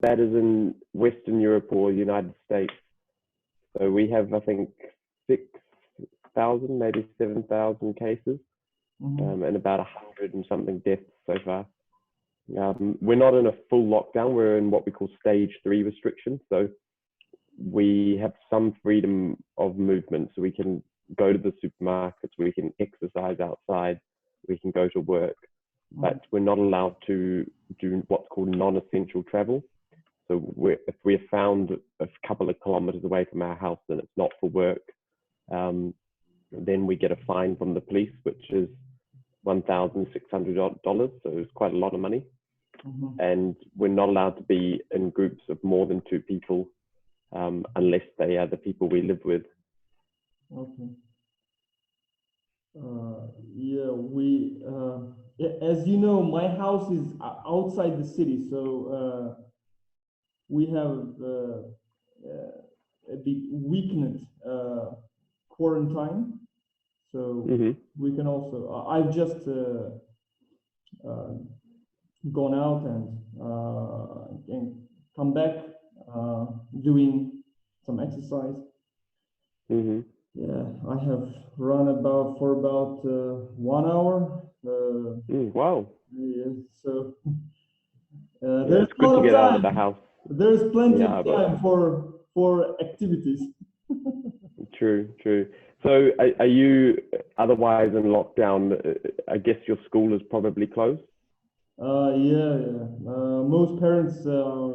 bad as in Western Europe or United States. So we have, I think, 6,000, maybe 7,000 cases, and about 100 and something deaths so far. We're not in a full lockdown. We're in what we call stage 3 restrictions. So we have some freedom of movement. So we can go to the supermarkets, we can exercise outside, we can go to work, but we're not allowed to do what's called non-essential travel. So if we're found a couple of kilometers away from our house and it's not for work, then we get a fine from the police, which is $1,600. So it's quite a lot of money. And we're not allowed to be in groups of more than 2 people unless they are the people we live with. Okay. As you know, my house is outside the city, so we have a bit weakened quarantine. So we can also, I've just gone out and come back doing some exercise. Yeah, I have run for about 1 hour. Wow. Yeah, so it's good to get out of the house. There's plenty of time for activities. True. So are you otherwise in lockdown? I guess your school is probably closed? Most parents are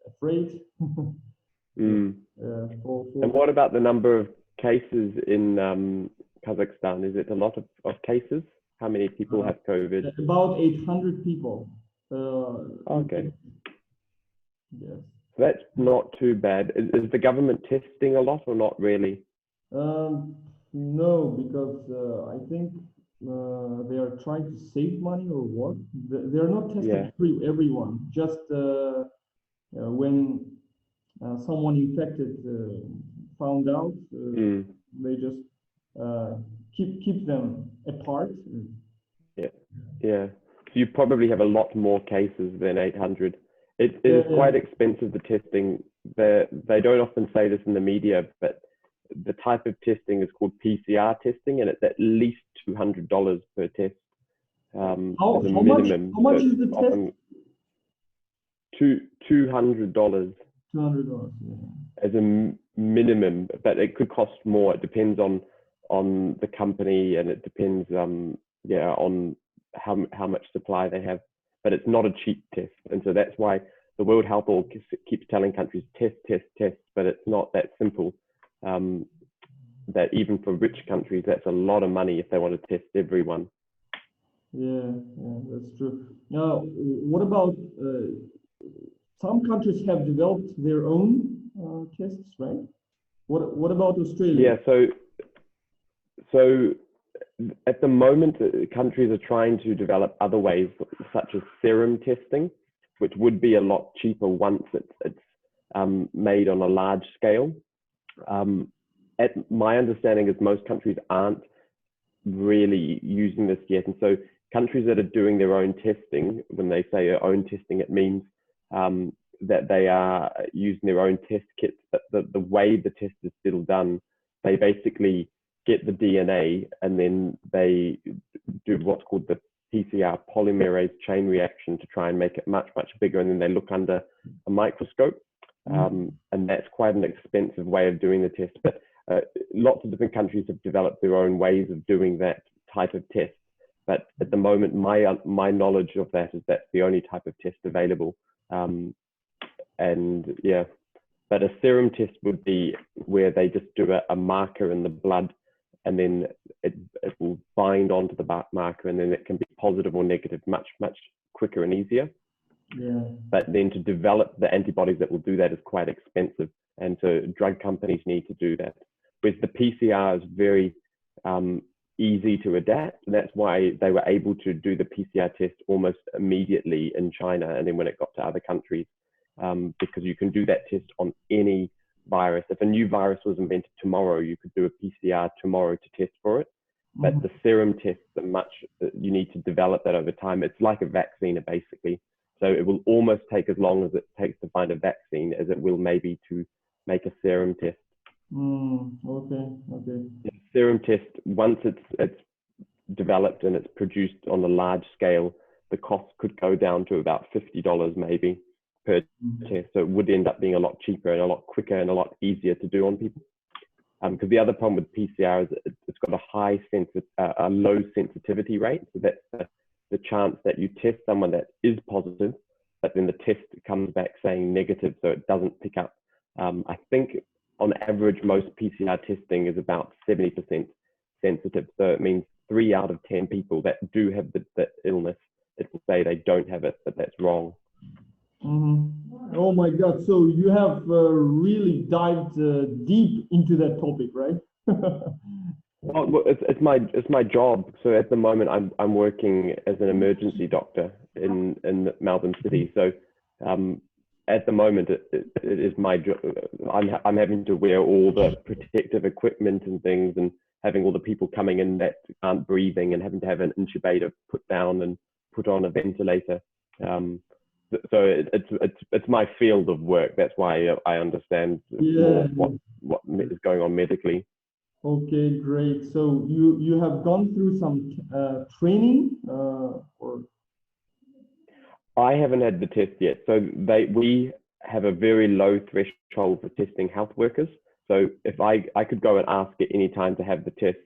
afraid. And what about the number of cases in Kazakhstan? Is it a lot of cases? How many people have COVID? About 800 people. Okay. Yes. That's not too bad. Is the government testing a lot or not really? No, because I think they are trying to save money or what? They're not testing everyone. Just when someone infected found out, they just keep them apart. Yeah. So you probably have a lot more cases than 800. It is quite expensive, the testing. They don't often say this in the media, but the type of testing is called PCR testing, and it's at least $200 per test. How much is the test? $200. $200, as a minimum, but it could cost more. It depends on the company, and it depends on how much supply they have. But it's not a cheap test, and so that's why the World Health Org keeps telling countries test, but it's not that simple. That even for rich countries, that's a lot of money if they want to test everyone. Yeah, that's true. Now, what about some countries have developed their own tests, right? What about Australia? Yeah, so at the moment, countries are trying to develop other ways, such as serum testing, which would be a lot cheaper once it's made on a large scale. My understanding is most countries aren't really using this yet, and so countries that are doing their own testing, when they say their own testing, it means that they are using their own test kits, but the way the test is still done, they basically get the DNA and then they do what's called the PCR polymerase chain reaction to try and make it much bigger, and then they look under a microscope, and that's quite an expensive way of doing the test. But lots of different countries have developed their own ways of doing that type of test. But at the moment, my knowledge of that is that's the only type of test available. But a serum test would be where they just do a marker in the blood, and then it will bind onto the marker, and then it can be positive or negative much quicker and easier. Yeah. But then to develop the antibodies that will do that is quite expensive, and so drug companies need to do that. Whereas the PCR is very easy to adapt, and that's why they were able to do the PCR test almost immediately in China, and then when it got to other countries, because you can do that test on any virus. If a new virus was invented tomorrow, you could do a PCR tomorrow to test for it. But the serum tests are you need to develop that over time. It's like a vaccine, basically. So it will almost take as long as it takes to find a vaccine as it will maybe to make a serum test. Okay. Serum test, once it's developed and it's produced on a large scale, the cost could go down to about $50 maybe per test. So it would end up being a lot cheaper and a lot quicker and a lot easier to do on people. Because the other problem with PCR is it's got a low sensitivity rate. So that's the chance that you test someone that is positive, but then the test comes back saying negative, so it doesn't pick up. I think on average, most PCR testing is about 70% sensitive. So it means 3 out of 10 people that do have the illness, it will say they don't have it, but that's wrong. Oh my God! So you have really dived deep into that topic, right? Well, it's my job. So at the moment, I'm working as an emergency doctor in Melbourne City. So at the moment, it is my job. I'm having to wear all the protective equipment and things, and having all the people coming in that aren't breathing, and having to have an incubator put down and put on a ventilator. So it's my field of work. That's why I understand more what is going on medically. Okay, great. So you have gone through some training or? I haven't had the test yet. So we have a very low threshold for testing health workers. So if I could go and ask at any time to have the test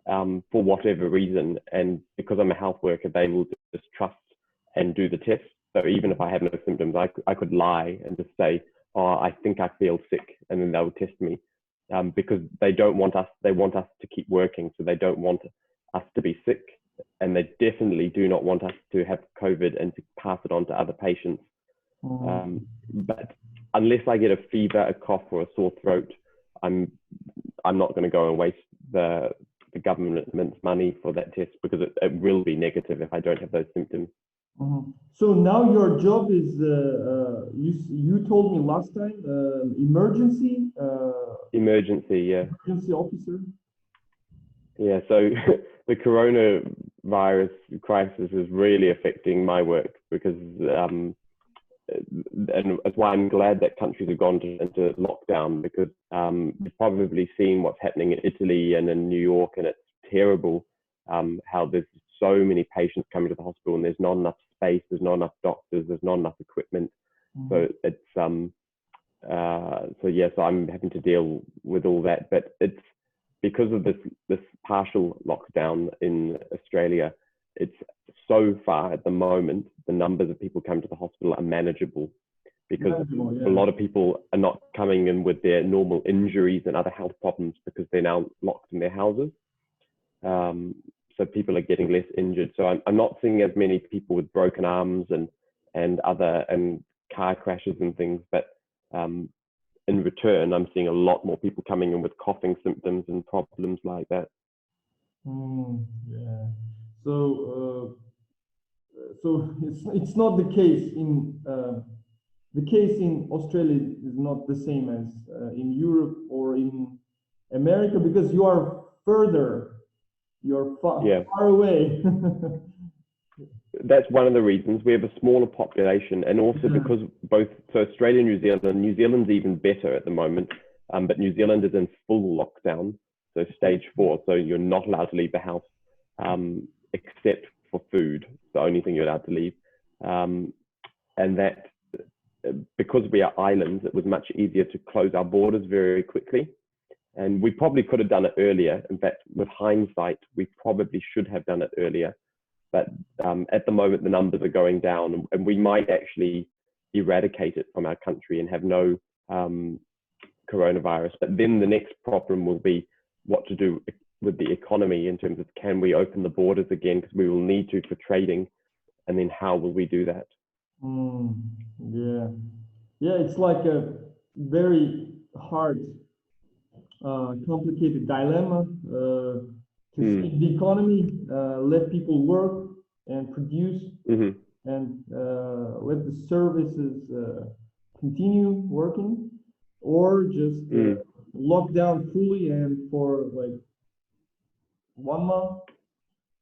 for whatever reason, and because I'm a health worker, they will just trust and do the test. So even if I have no symptoms, I could lie and just say, oh, I think I feel sick, and then they'll test me. Because they want us to keep working, so they don't want us to be sick, and they definitely do not want us to have COVID and to pass it on to other patients. But unless I get a fever, a cough, or a sore throat, I'm not going to go and waste the government's money for that test, because it will be negative if I don't have those symptoms. So now your job is you told me last time emergency officer. Yeah, so the coronavirus crisis is really affecting my work, because and that's why I'm glad that countries have gone into lockdown, because you've probably seen what's happening in Italy and in New York, and it's terrible how there's so many patients coming to the hospital and there's not enough space, there's not enough doctors, there's not enough equipment. So it's so I'm having to deal with all that. But it's because of this partial lockdown in Australia, it's so far at the moment, the numbers of people coming to the hospital are manageable, because a lot of people are not coming in with their normal injuries and other health problems because they're now locked in their houses. So people are getting less injured. So I'm not seeing as many people with broken arms and car crashes and things, but in return, I'm seeing a lot more people coming in with coughing symptoms and problems like that. Yeah. So it's not the case in Australia is not the same as in Europe or in America, because you are further. You're far away. That's one of the reasons. We have a smaller population, and also because Australia and New Zealand's even better at the moment, but New Zealand is in full lockdown, so stage 4. So you're not allowed to leave the house except for food. It's the only thing you're allowed to leave. And that, because we are islands, it was much easier to close our borders very quickly. And we probably could have done it earlier. In fact, with hindsight, we probably should have done it earlier. But at the moment, the numbers are going down, and we might actually eradicate it from our country and have no coronavirus. But then the next problem will be what to do with the economy, in terms of, can we open the borders again, because we will need to for trading, and then how will we do that? Yeah, it's like a very hard, complicated dilemma to save the economy, let people work and produce, and let the services continue working, or just lock down fully and for like 1 month.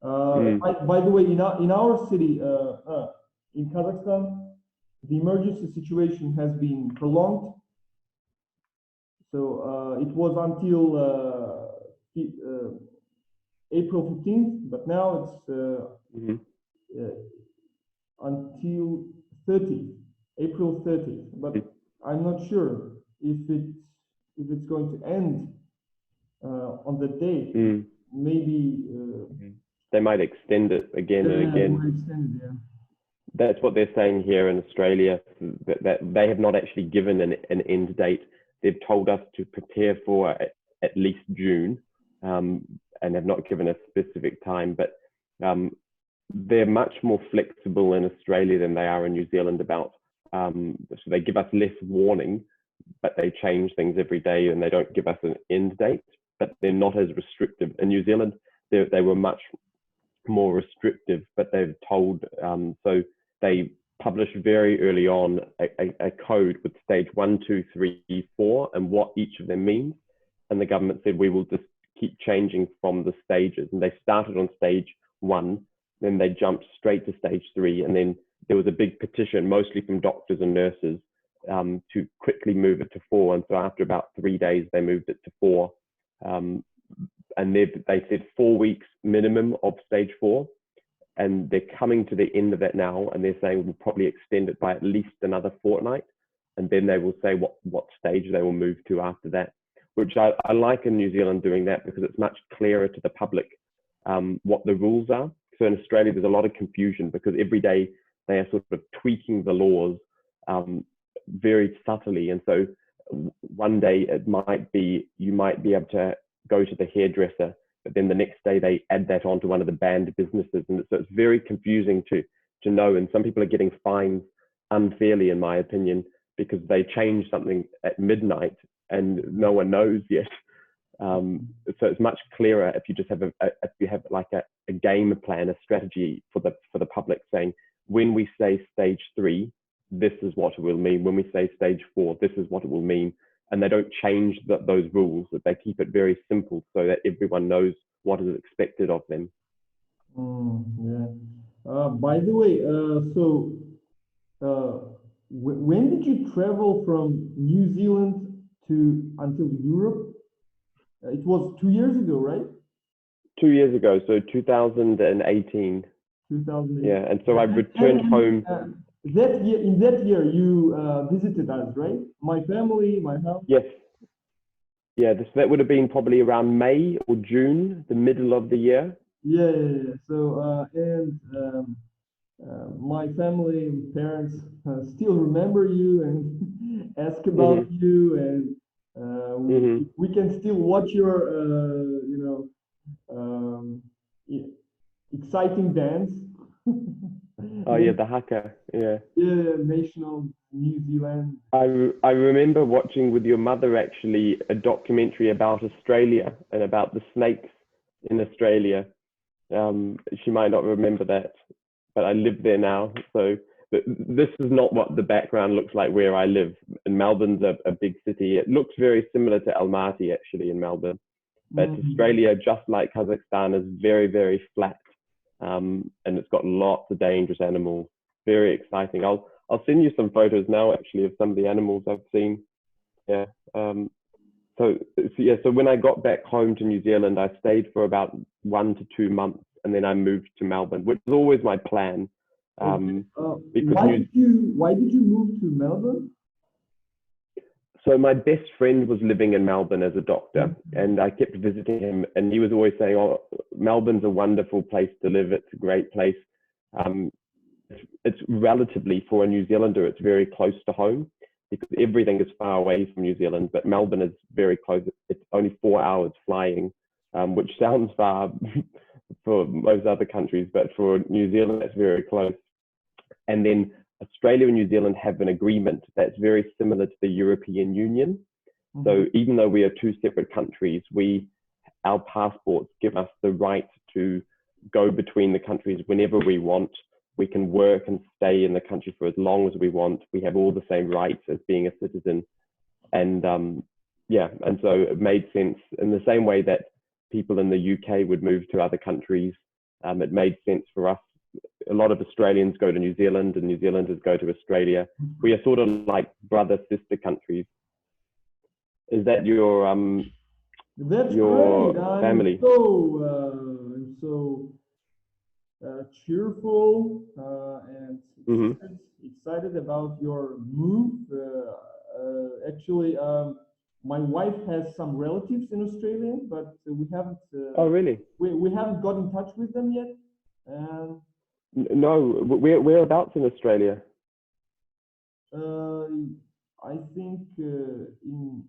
By the way, in our city, in Kazakhstan, the emergency situation has been prolonged. So it was until April 15th, but now it's until 30th, April 30th. But I'm not sure if it's going to end on the date. Maybe they might extend it again and again. Might extend it, yeah. That's what they're saying here in Australia, that they have not actually given an end date. They've told us to prepare for at least June, and have not given a specific time, but they're much more flexible in Australia than they are in New Zealand about, so they give us less warning, but they change things every day, and they don't give us an end date, but they're not as restrictive. In New Zealand, they were much more restrictive, but they've told, so they published very early on a code with stage 1, 2, 3, 4, and what each of them means. And the government said, we will just keep changing from the stages. And they started on stage 1, then they jumped straight to stage 3. And then there was a big petition, mostly from doctors and nurses, to quickly move it to 4. And so after about 3 days, they moved it to 4. And they said 4 weeks minimum of stage 4. And they're coming to the end of that now, and they're saying we'll probably extend it by at least another fortnight, and then they will say what stage they will move to after that, which I like in New Zealand doing that, because it's much clearer to the public what the rules are. So in Australia, there's a lot of confusion, because every day they are sort of tweaking the laws very subtly. And so one day it might be, you might be able to go to the hairdresser, but then the next day they add that onto one of the banned businesses. And so it's very confusing to know. And some people are getting fines unfairly, in my opinion, because they change something at midnight and no one knows yet. So it's much clearer if you just have if you have like a game plan, a strategy for the public, saying, when we say stage 3, this is what it will mean. When we say stage 4, this is what it will mean. And they don't change those rules, that they keep it very simple so that everyone knows what is expected of them. Yeah. By the way, when did you travel from New Zealand until Europe? It was 2 years ago, right? 2 years ago, so 2018. 2018. Yeah, and so I returned home. That year, in that year, you visited us, right? My family, my house. Yes. Yeah, that would have been probably around May or June, the middle of the year. Yeah. So my family, parents still remember you and ask about you, and we can still watch your, exciting dance. Oh yeah, the haka, yeah. Yeah, national New Zealand. I remember watching with your mother actually a documentary about Australia and about the snakes in Australia. She might not remember that, but I live there now. So this is not what the background looks like where I live. And Melbourne's a big city. It looks very similar to Almaty actually in Melbourne. But Australia, just like Kazakhstan, is very, very flat. And it's got lots of dangerous animals. Very exciting. I'll send you some photos now actually of some of the animals I've seen. Yeah. So when I got back home to New Zealand, I stayed for about 1 to 2 months, and then I moved to Melbourne, which was always my plan. Because why did you move to Melbourne? So my best friend was living in Melbourne as a doctor, and I kept visiting him, and he was always saying, "Oh, Melbourne's a wonderful place to live. It's a great place. It's relatively, for a New Zealander, it's very close to home, because everything is far away from New Zealand, but Melbourne is very close. It's only 4 hours flying, which sounds far for most other countries, but for New Zealand, it's very close. And then Australia and New Zealand have an agreement that's very similar to the European Union. So even though we are two separate countries, our passports give us the right to go between the countries whenever we want. We can work and stay in the country for as long as we want. We have all the same rights as being a citizen. And and so it made sense in the same way that people in the UK would move to other countries. It made sense for us a lot of Australians go to New Zealand and New Zealanders go to Australia. We are sort of like brother sister countries. Is that That's your great. family? I'm so cheerful and Hmm. excited about your move. Actually, my wife has some relatives in Australia, but Oh, really? we haven't got in touch with them yet. And No, whereabouts in Australia? uh, I think in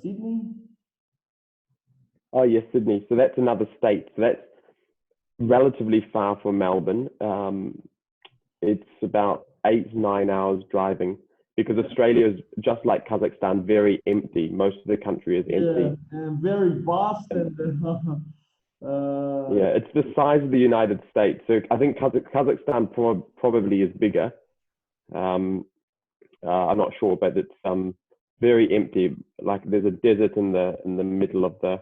Sydney. Oh, yes, Sydney. So that's another state. So that's relatively far from Melbourne. It's about 8 to 9 hours driving because Australia is just like Kazakhstan, very empty. Most of the country is empty. Yeah, and very vast And and yeah, it's the size of the United States. So I think Kazakhstan probably is bigger. I'm not sure, but it's very empty. Like there's a desert in the middle of the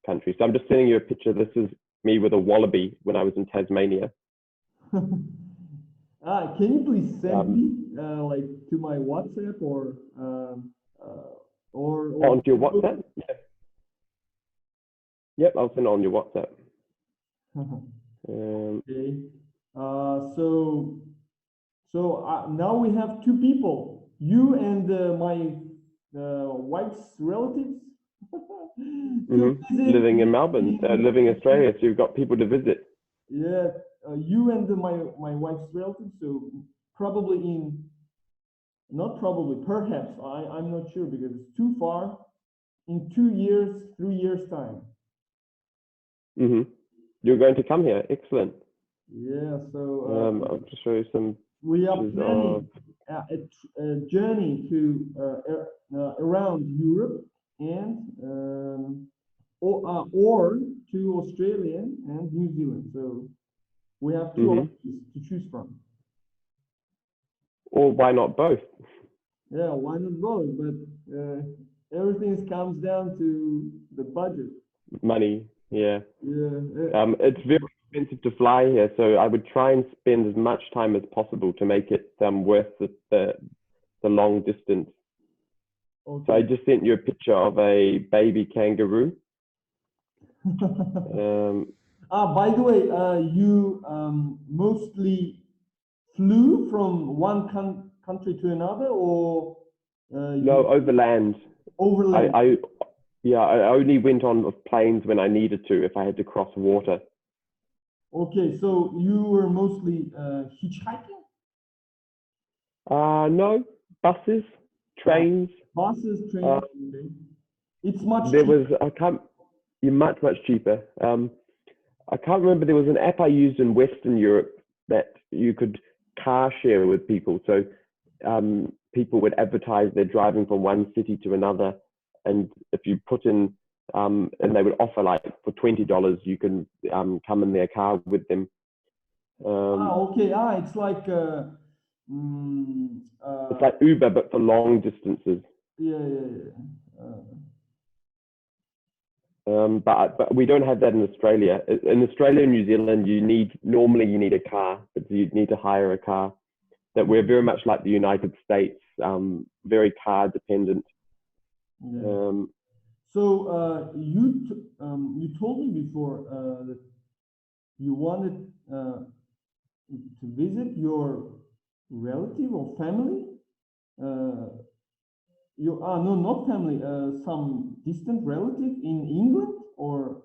country. So I'm just sending you a picture. This is me with a wallaby when I was in Tasmania. can you please send Um, me like to my WhatsApp or onto your Facebook? WhatsApp? Yeah. Yep, I'll send it on your WhatsApp. Okay. So now we have two people, you and my wife's relatives, to hmm visit Living in me Melbourne, in, living in Australia, so you've got people to visit. yeah, you and my wife's relatives. So probably in, not probably, perhaps, I'm not sure because it's too far, in 2 years, 3 years time. hmm You're going to come here. Excellent. Yeah, so I'll just show you some we are pictures of. planning a journey to around Europe and or to Australia and New Zealand. So we have two hmm options to choose from. Or why not both? Yeah, why not both? But everything comes down to the budget. Money. Yeah. Yeah, It's very expensive to fly here, so I would try and spend as much time as possible to make it worth the long distance. So I okay. just sent you a picture of a baby kangaroo. Um, By the way, you mostly flew from one country to another, or you no, overland. overland? I yeah, I only went on planes when I needed to, if I had to cross water. Okay, so you were mostly hitchhiking? No, buses, Uh, trains. Buses, Uh, trains. Okay. It's much there cheaper. was I can't. You're much cheaper. I can't remember. There was an app I used in Western Europe that you could car share with people. So people would advertise they're driving from one city to another, and if you put in and they would offer like for $20 you can come in their car with them. Okay. It's like It's like Uber but for long distances. yeah. But we don't have that in Australia. In Australia and New Zealand, normally you need a car, but you need to hire a car. That we're very much like the United States, very car dependent. Yeah. Um, So you told me before that you wanted to visit your relative or family. Uh, you no, not family. Some distant relative in England or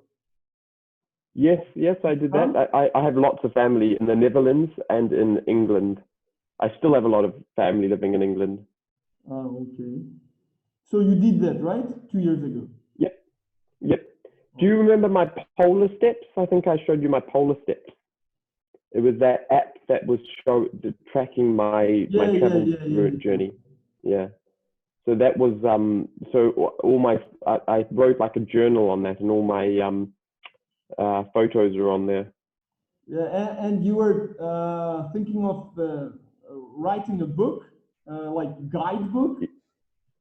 yes, I did that. France? I have lots of family in the Netherlands and in England. I still have a lot of family living in England. Okay. So you did that, right? 2 years ago. Yep, yep. Do you remember my polar steps? I think I showed you my polar steps. It was that app that was tracking my travel Yeah. journey. Yeah. So that was so all my I wrote like a journal on that, and all my photos are on there. Yeah, and you were thinking of writing a book, like guidebook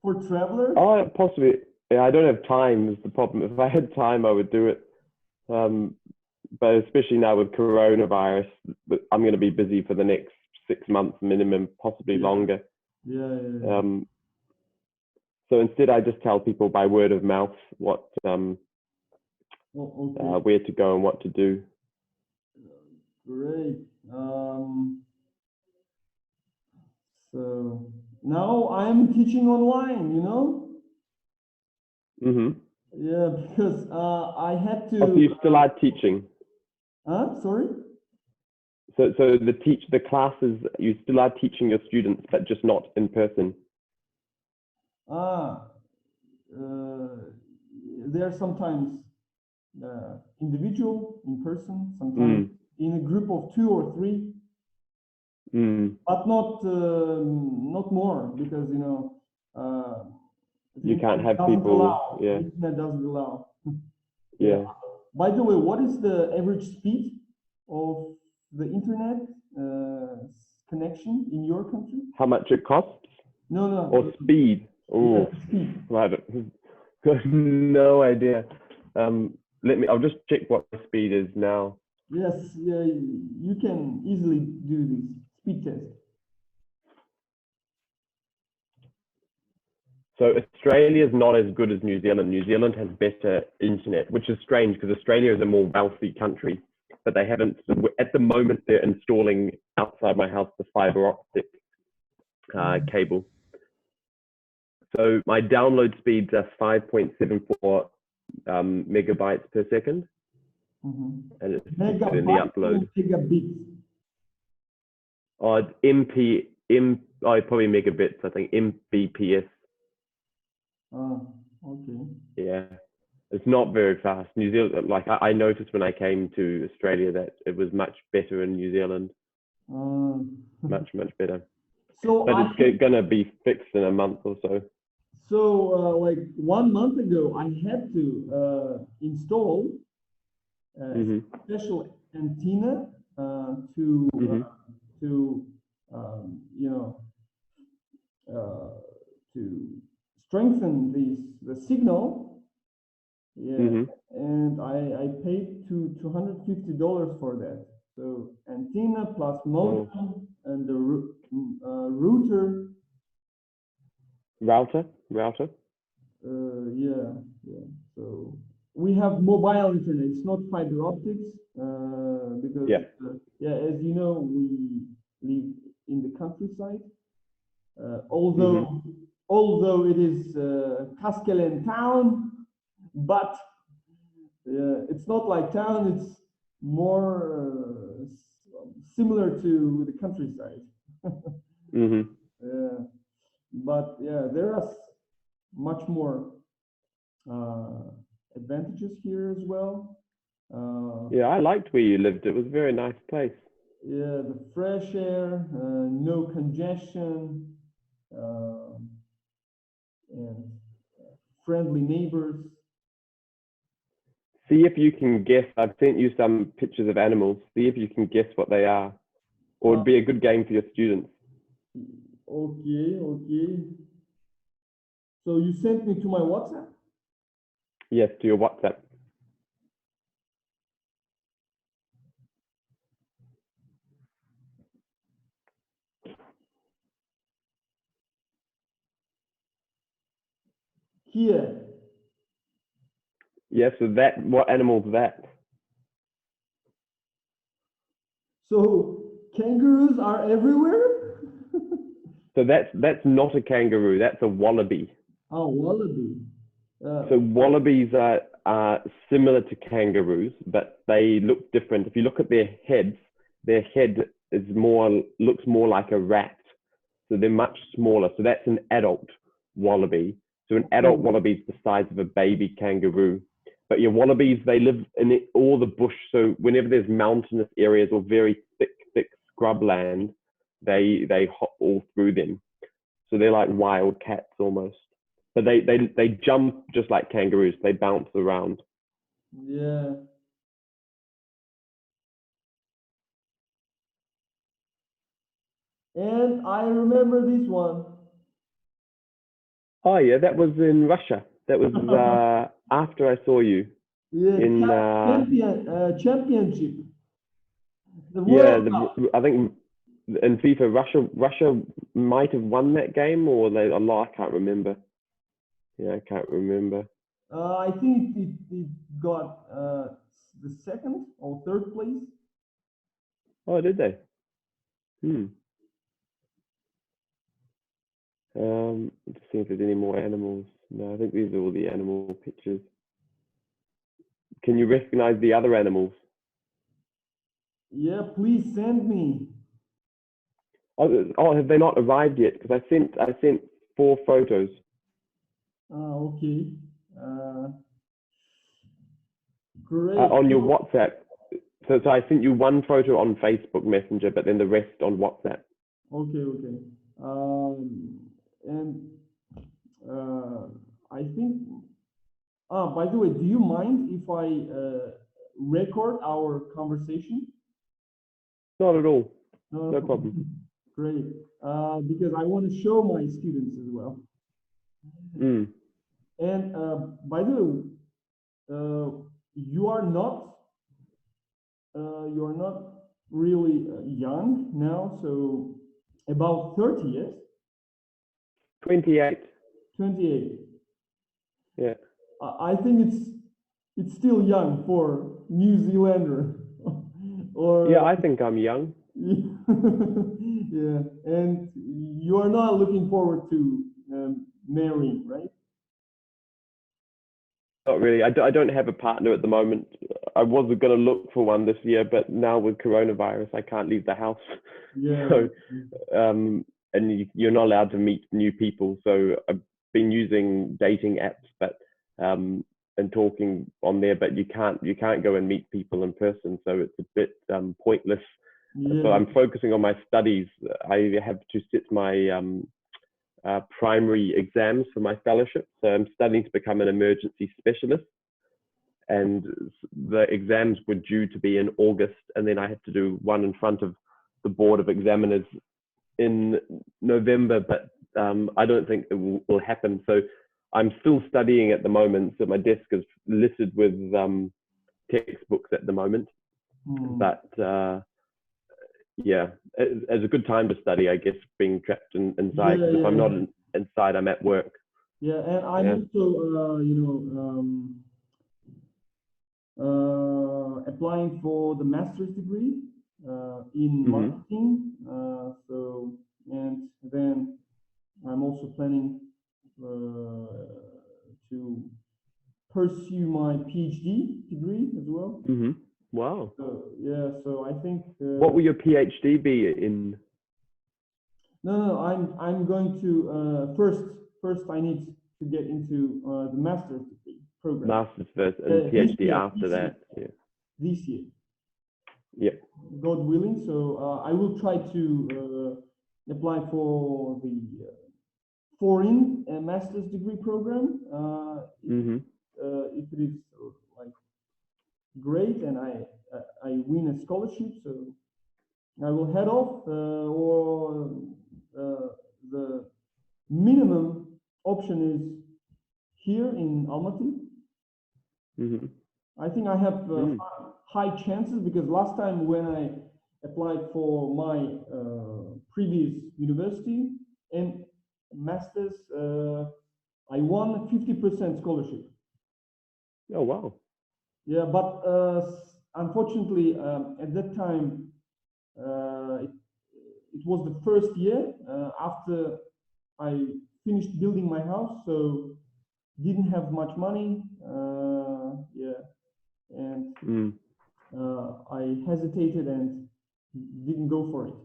for travelers? Oh, possibly. Yeah, I don't have time is the problem. If I had time, I would do it. Um, but especially now with coronavirus, I'm going to be busy for the next 6 months minimum, possibly longer. Yeah. So instead, I just tell people by word of mouth what where to go and what to do. Great. So now I'm teaching online, you know? Mm-hmm. Yeah, because I had to. Oh, so you still are teaching? Sorry? So the classes, you still are teaching your students, but just not in person. They're sometimes individual, in person, sometimes in a group of 2 or 3, but not more, because you know you can't have doesn't people. allow. Yeah. The internet doesn't allow. Yeah. By the way, what is the average speed of the internet connection in your country? How much it costs? No. Or speed? Oh, yeah, speed. I got no idea. I'll just check what the speed is now. Yes, yeah, you can easily do this speed test. So Australia is not as good as New Zealand. New Zealand has better internet, which is strange because Australia is a more wealthy country, but they haven't. At the moment, they're installing outside my house the fiber optic cable. So my download speeds are 5.74 megabytes per second, and it's in the upload. Megabits. Probably megabits. I think Mbps. Okay. Yeah, it's not very fast. New Zealand, like I noticed when I came to Australia that it was much better in New Zealand. Much better. So but it's gonna be fixed in a month or so. So like 1 month ago, I had to install a special antenna to you know to strengthen the signal. Yeah, and I paid $250 for that. So antenna plus modem and the router. Router. Yeah. So we have mobile internet. It's not fiber optics because as you know, we live in the countryside. Although it is Kaskelen town, but it's not like town. It's more similar to the countryside. But yeah, there are much more advantages here as well. Yeah, I liked where you lived. It was a very nice place. Yeah, the fresh air, no congestion, and friendly neighbors. See if you can guess. I've sent you some pictures of animals. See if you can guess what they are. Or it'd be a good game for your students. Okay. So you sent me to my WhatsApp? Yes, to your WhatsApp. Here. Yes, so what animal is that? So kangaroos are everywhere? So that's not a kangaroo, that's a wallaby. Oh, wallaby. So wallabies are similar to kangaroos, but they look different. If you look at their head looks more like a rat. So they're much smaller. So that's an adult wallaby. So an adult wallaby is the size of a baby kangaroo. But your wallabies, they live in all the bush. So whenever there's mountainous areas or very thick scrubland, they hop all through them. So they're like wild cats almost. But they jump just like kangaroos. They bounce around. Yeah. And I remember this one. Oh yeah, that was in Russia. That was after I saw you. Yeah, in championship, the yeah, World Cup. I think in FIFA, Russia might have won that game, or they a lot. I can't remember. Yeah, I can't remember. I think it got the second or third place. Oh, did they? Hmm. Let's see if there's any more animals. No, I think these are all the animal pictures. Can you recognize the other animals? Yeah, please send me. Oh, have they not arrived yet? Because I sent 4 photos Okay. Uh, Great. on your So, WhatsApp. So I sent you 1 photo on Facebook Messenger, but then the rest on WhatsApp. okay. And uh, I think. By the way, do you mind if I record our conversation? Not at all. No, No problem. great. Because I want to show my students as well. Mm. And by the way, you are not really young now, so about 30 years, 28. 28. Yeah. I think it's still young for New Zealander or Yeah, I think I'm young. yeah, and you are not looking forward to marrying, right? Not really. I don't have a partner at the moment. I was going to look for one this year, but now with coronavirus, I can't leave the house. Yeah. So, and you're not allowed to meet new people. So I've been using dating apps, but and talking on there, but you can't go and meet people in person. So it's a bit pointless. So Yeah. I'm focusing on my studies. I have to sit my primary exams for my fellowship. So I'm studying to become an emergency specialist, and the exams were due to be in August, and then I have to do one in front of the board of examiners in November, but I don't think it will happen. So I'm still studying at the moment. So my desk is littered with textbooks at the moment, but yeah, it's a good time to study, I guess, being trapped inside. Because if I'm not inside, I'm at work. Yeah, and I'm Yeah. also, applying for the master's degree in Mm-hmm. marketing. So, and then I'm also planning to pursue my PhD degree as well. Mm-hmm. Wow. So, yeah, so I think What will your PhD be in? no, I'm going to first I need to get into the master's degree program. Masters first and PhD after this year, that. Yeah. this year, Yeah. God willing. So I will try to apply for the foreign master's degree program. Mm-hmm. If it is like great and I win a scholarship, so I will head off, or the minimum option is here in Almaty. Mm-hmm. I think I have Mm. high chances because last time when I applied for my previous university and masters, I won 50% scholarship. Oh wow. Yeah, but unfortunately, at that time, it was the first year after I finished building my house, so didn't have much money. Yeah, and Mm. I hesitated and didn't go for it.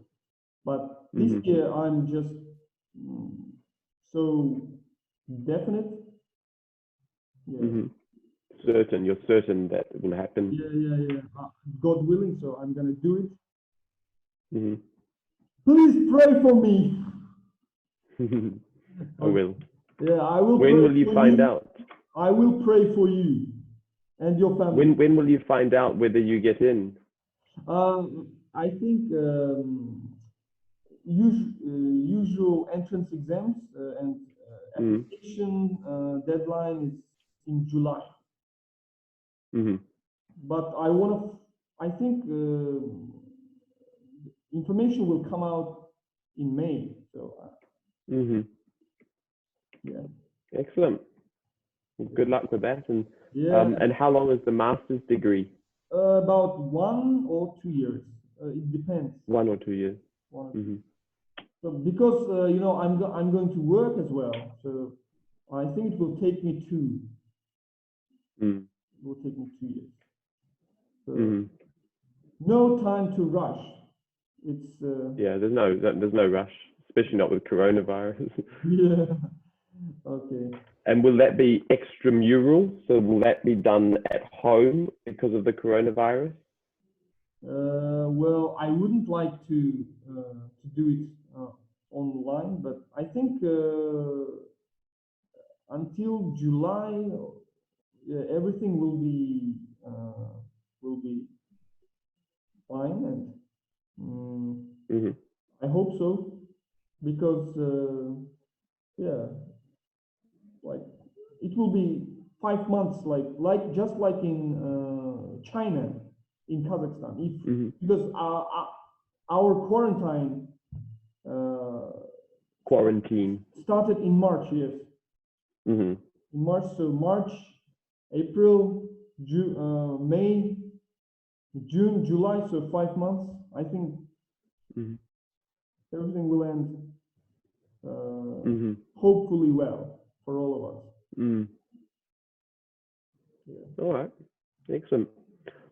But this Mm-hmm. year, I'm just mm, so definite. Yeah, Mm-hmm. Certain. You're certain that it will happen. yeah. God willing, so I'm gonna do it. Mm-hmm. Please pray for me. I will. Yeah, I will When pray will you for find you. out? I will pray for you and your family. When will you find out whether you get in? I think usual entrance exams and Mm. application deadline is in July. Hmm. But I think information will come out in May. So Hmm. yeah, Excellent. Good luck with that. yeah, And how long is the master's degree? about 1 or 2 years. It depends. 1 or 2 years. One. Hmm. So because you know I'm going to work as well, so I think it will take me two. Mm. It will take me 2 years. So Hmm. no time to rush. It's Yeah, there's no rush, especially not with coronavirus. yeah. Okay. And will that be extramural? So will that be done at home because of the coronavirus? Well, I wouldn't like to do it online, but I think until July, everything will be fine, and Hmm. I hope so, because yeah, like it will be 5 months, like just like in China, in Kazakhstan, if Hmm. because our quarantine Quarantine. started in March, yes, Hmm. in March. So March, April, May, June, July. So 5 months. I think Hmm. everything will end Hmm. hopefully well for all of us. Mm. Yeah. All right. Excellent.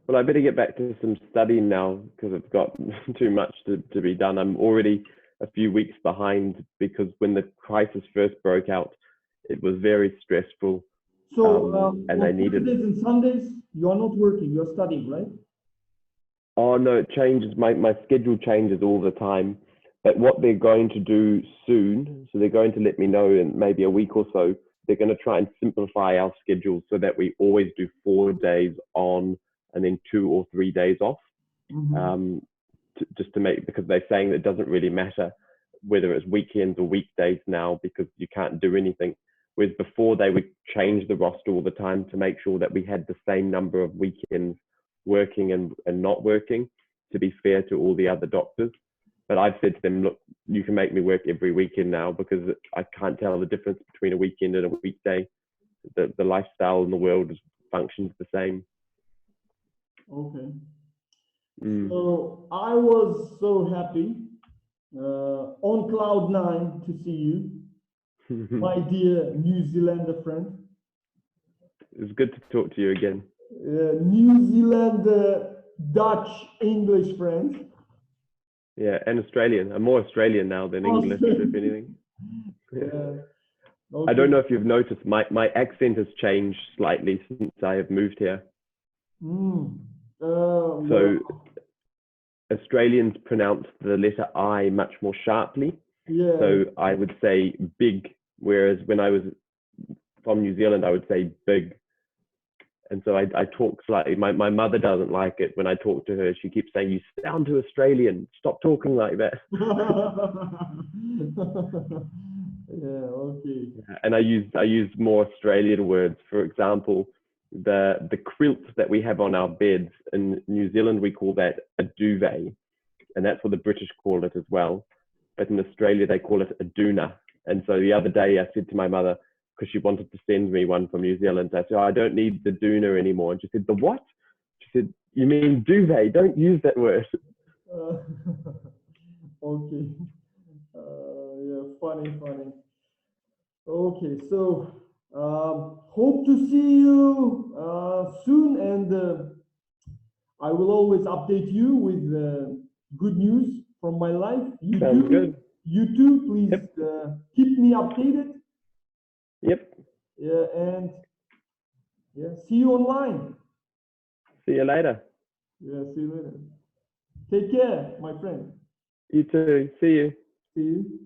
Well, I better get back to some studying now because I've got too much to be done. I'm already a few weeks behind because when the crisis first broke out, it was very stressful. So And I on needed, Saturdays and Sundays, you are not working. You are studying, right? oh no, it changes. My schedule changes all the time. But what they're going to do soon, so they're going to let me know in maybe a week or so, they're going to try and simplify our schedule so that we always do 4 days on and then 2 or 3 days off. Mm-hmm. Just to make, because they're saying that it doesn't really matter whether it's weekends or weekdays now because you can't do anything. Whereas before they would change the roster all the time to make sure that we had the same number of weekends working and not working to be fair to all the other doctors. But I've said to them, look, you can make me work every weekend now because I can't tell the difference between a weekend and a weekday. The lifestyle in the world functions the same. Okay. Mm. So I was so happy on cloud nine to see you, my dear New Zealander friend. It's good to talk to you again. New Zealander, Dutch, English friend. Yeah, and Australian. I'm more Australian now than English, if anything. Okay. I don't know if you've noticed, my accent has changed slightly since I have moved here. Well, So Australians pronounce the letter I much more sharply. yeah. So I would say big, whereas when I was from New Zealand, I would say big. And so I talk slightly. My mother doesn't like it when I talk to her. She keeps saying, you sound too Australian. Stop talking like that. Yeah, okay. And I use more Australian words. For example, the quilt that we have on our beds in New Zealand, we call that a duvet, and that's what the British call it as well. But in Australia, they call it a doona. And so the other day, I said to my mother, because she wanted to send me one from New Zealand, I said, oh, I don't need the doona anymore. And she said, the what? She said, you mean duvet? Don't use that word. Okay. Yeah, funny. Okay, so hope to see you soon, and I will always update you with good news from my life. Sounds good. You too. Please Yep. keep me updated. Yep. Yeah, and yeah, see you online. See you later. Yeah, see you later. Take care, my friend. You too. See you. See you.